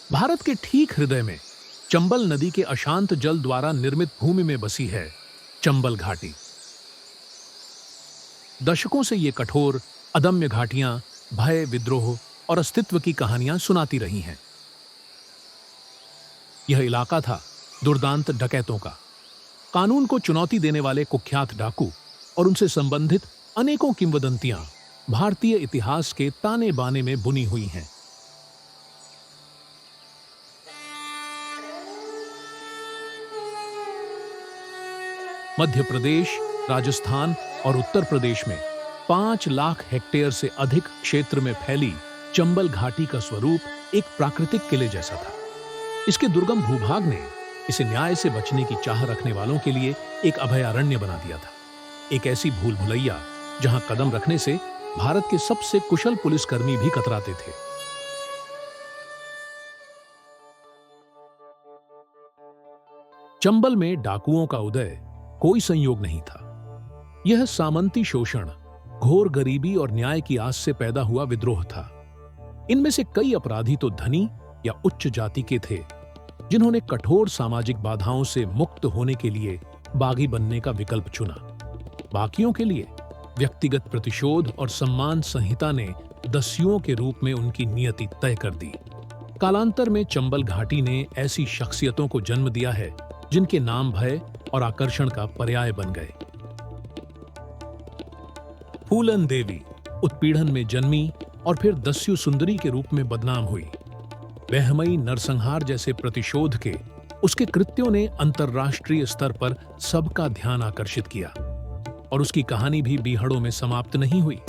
भारत के ठीक हृदय में चंबल नदी के अशांत जल द्वारा निर्मित भूमि में बसी है चंबल घाटी। दशकों से ये कठोर अदम्य घाटियां भय, विद्रोह और अस्तित्व की कहानियां सुनाती रही हैं। यह इलाका था दुर्दांत डकैतों का, कानून को चुनौती देने वाले कुख्यात डाकू और उनसे संबंधित अनेकों किंवदंतियां भारतीय इतिहास के ताने बाने में बुनी हुई हैं। मध्य प्रदेश, राजस्थान और उत्तर प्रदेश में 5 लाख हेक्टेयर से अधिक क्षेत्र में फैली चंबल घाटी का स्वरूप एक प्राकृतिक किले जैसा था। इसके दुर्गम भूभाग ने इसे न्याय से बचने की चाह रखने वालों के लिए एक अभयारण्य बना दिया था, एक ऐसी भूल भुलैया जहां कदम रखने से भारत के सबसे कुशल पुलिसकर्मी भी कतराते थे। चंबल में डाकुओं का उदय कोई संयोग नहीं था। यह सामंती शोषण, घोर गरीबी और न्याय की आस से पैदा हुआ विद्रोह था। इनमें से कई अपराधी तो धनी या उच्च जाति के थे, जिन्होंने कठोर सामाजिक बाधाओं से मुक्त होने के लिए बागी बनने का विकल्प चुना। बाकियों के लिए व्यक्तिगत प्रतिशोध और सम्मान संहिता ने दस्युओं के रूप में उनकी नियति तय कर दी। कालांतर में चंबल घाटी ने ऐसी शख्सियतों को जन्म दिया है जिनके नाम भय और आकर्षण का पर्याय बन गए। फूलन देवी उत्पीड़न में जन्मी और फिर दस्यु सुंदरी के रूप में बदनाम हुई। वहमई नरसंहार जैसे प्रतिशोध के उसके कृत्यों ने अंतर्राष्ट्रीय स्तर पर सबका ध्यान आकर्षित किया, और उसकी कहानी भी बीहड़ों में समाप्त नहीं हुई।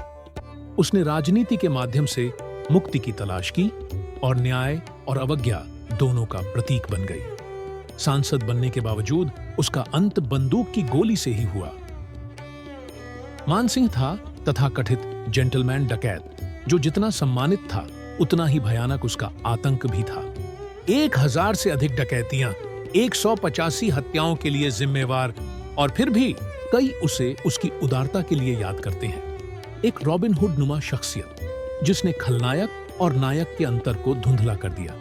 उसने राजनीति के माध्यम से मुक्ति की तलाश की और न्याय और अवज्ञा दोनों का प्रतीक बन गई। सांसद बनने के बावजूद उसका अंत बंदूक की गोली से ही हुआ। मानसिंह था तथाकथित जेंटलमैन डकैत, जो जितना सम्मानित था उतना ही भयानक उसका आतंक भी था। 1000 से अधिक डकैतियां, 185 हत्याओं के लिए जिम्मेवार, और फिर भी कई उसे उसकी उदारता के लिए याद करते हैं। एक रॉबिन हुड नुमा शख्सियत जिसने खलनायक और नायक के अंतर को धुंधला कर दिया।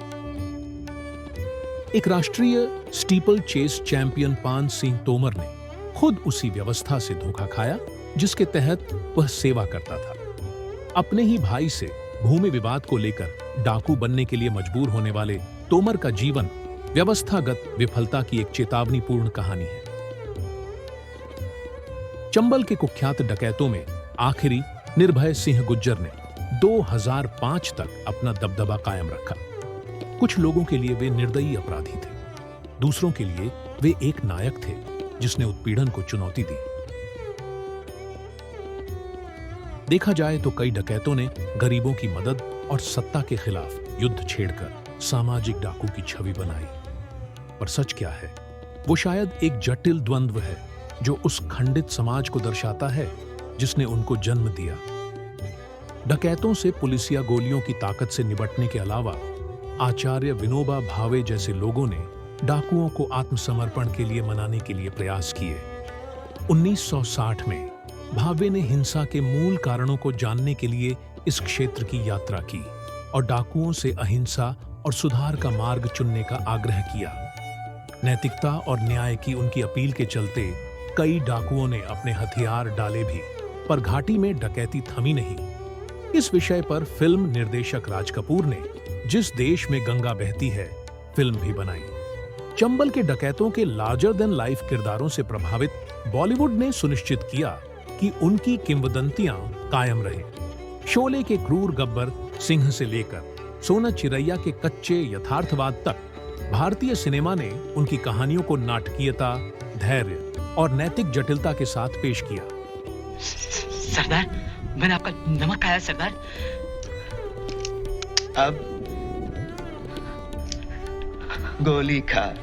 एक राष्ट्रीय स्टीपल चेस चैंपियन पान सिंह तोमर ने खुद उसी व्यवस्था से धोखा खाया जिसके तहत वह सेवा करता था। अपने ही भाई से भूमि विवाद को लेकर डाकू बनने के लिए मजबूर होने वाले तोमर का जीवन व्यवस्थागत विफलता की एक चेतावनीपूर्ण कहानी है। चंबल के कुख्यात डकैतों में आखिरी निर्भय सिंह गुज्जर ने 2005 तक अपना दबदबा कायम रखा। कुछ लोगों के लिए वे निर्दयी अपराधी थे, दूसरों के लिए वे एक नायक थे जिसने उत्पीड़न को चुनौती दी। देखा जाए तो कई डकैतों ने गरीबों की मदद और सत्ता के खिलाफ युद्ध छेड़कर सामाजिक डाकू की छवि बनाई। पर सच क्या है? वो शायद एक जटिल द्वंद्व है जो उस खंडित समाज को दर्शाता है जिसने उनको जन्म दिया। डकैतों से पुलिसिया गोलियों की ताकत से निपटने के अलावा आचार्य विनोबा भावे जैसे लोगों ने डाकुओं को आत्मसमर्पण के लिए मनाने के लिए प्रयास किए। 1960 में भावे ने हिंसा के मूल कारणों को जानने के लिए इस क्षेत्र की यात्रा की और डाकुओं से अहिंसा और सुधार का मार्ग चुनने का आग्रह किया। नैतिकता और न्याय की उनकी अपील के चलते कई डाकुओं ने अपने हथियार डाले भी, पर घाटी में डकैती थमी नहीं। इस विषय पर फिल्म निर्देशक राज कपूर ने जिस देश में गंगा बहती है फिल्म भी बनाई। चंबल के डकैतों के लार्जर देन लाइफ किरदारों से प्रभावित बॉलीवुड ने सुनिश्चित किया कि उनकी किंवदंतियां कायम रहे। शोले के क्रूर गब्बर सिंह से लेकर सोना चिरैया के कच्चे यथार्थवाद तक भारतीय सिनेमा ने उनकी कहानियों को नाटकीयता, धैर्य और नैतिक जटिलता के साथ पेश किया। सरदार, मैंने आपका नमक खाया सरदार। अब गोली खा।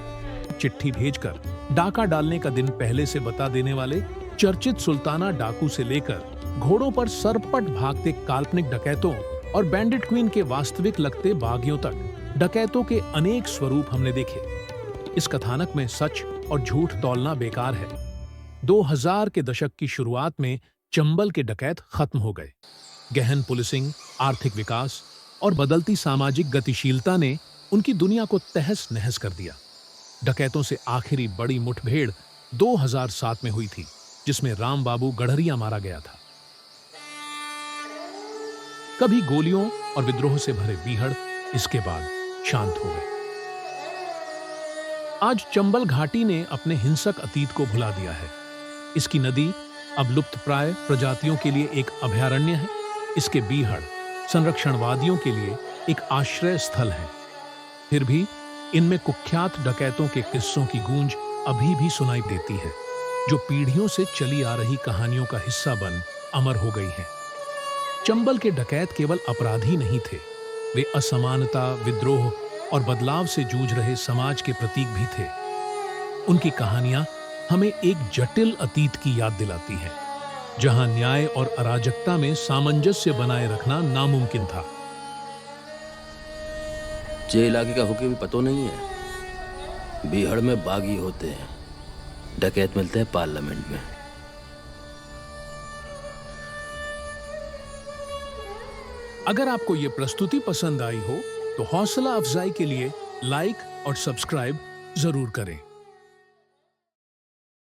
चिट्ठी भेजकर डाका डालने का दिन पहले से बता देने वाले चर्चित सुल्ताना डाकू से लेकर घोड़ों पर सरपट भागते काल्पनिक डकैतों और बैंडिट क्वीन के वास्तविक लगते बागियों तक डकैतों के अनेक स्वरूप हमने देखे। इस कथानक में सच और झूठ तौलना बेकार है। 2000 के दशक की शुरुआत में चंबल के डकैत खत्म हो गए। गहन पुलिसिंग, आर्थिक विकास और बदलती सामाजिक गतिशीलता ने उनकी दुनिया को तहस नहस कर दिया। डकैतों से आखिरी बड़ी मुठभेड़ 2007 में हुई थी, जिसमें राम बाबू गढ़रिया मारा गया था। कभी गोलियों और विद्रोह से भरे बीहड़ इसके बाद शांत हो गए। आज चंबल घाटी ने अपने हिंसक अतीत को भुला दिया है। इसकी नदी अब लुप्तप्राय प्रजातियों के लिए एक अभयारण्य है। इसके बीहड़ संरक्षणवादियों के लिए एक आश्रय स्थल है। फिर भी इनमें कुख्यात डकैतों के किस्सों की गूंज अभी भी सुनाई देती है, जो पीढ़ियों से चली आ रही कहानियों का हिस्सा बन अमर हो गई हैं। चंबल के डकैत केवल अपराधी नहीं थे, वे असमानता, विद्रोह और बदलाव से जूझ रहे समाज के प्रतीक भी थे। उनकी कहानियां हमें एक जटिल अतीत की याद दिलाती हैं, जहां न्याय और अराजकता में सामंजस्य बनाए रखना नामुमकिन था। जे इलाके का हुक्म भी पतो नहीं है। बीहड़ में बागी होते हैं, डकैत मिलते हैं पार्लियामेंट में। अगर आपको ये प्रस्तुति पसंद आई हो तो हौसला अफजाई के लिए लाइक और सब्सक्राइब जरूर करें।